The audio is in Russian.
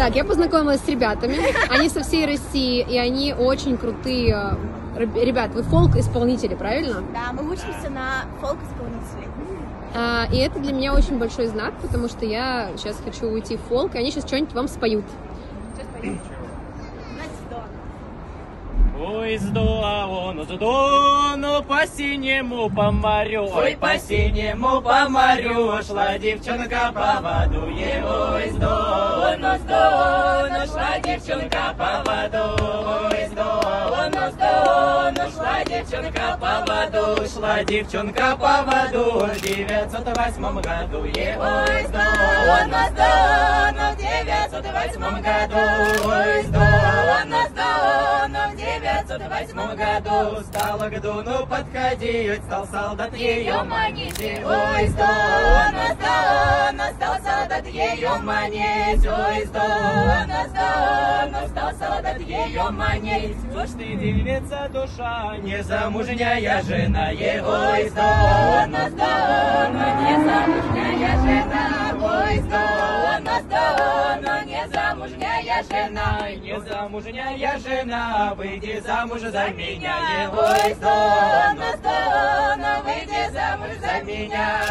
Так, я познакомилась с ребятами, они со всей России, и они очень крутые. Ребят, вы фолк-исполнители, правильно? Да, мы учимся на фолк-исполнителей. И это для меня очень большой знак, потому что я сейчас хочу уйти в фолк, и они сейчас что-нибудь вам споют. Сейчас пойдем. Ой, сдуано, сдуано по синему по морю. Ой, по синему по морю шла девчонка по воду. Ой, сдуано, сдуано шла девчонка по воду. Ой, сдуано, сдуано шла девчонка по воду. Шла девчонка по воду в 908 году. Ой, сдуано, сдуано в 908 году. Ой, сдуано, сдуано в 908 году стала к Дуну подходить, стал солдат ее манить. Ой, сдуано, сдуано, стал солдат ее манить. Ой, сдуано, сдуано, стал солдат ее манить. Что ж ты, девица душа, незамужняя жена? Ой, сдуано, сдуано, незамужняя жена. Ой, сдуано, сдуано, незамужняя жена. Незамужняя жена, выйди замуж за меня. Ой, сдуано, сдуано, выйди замуж за меня.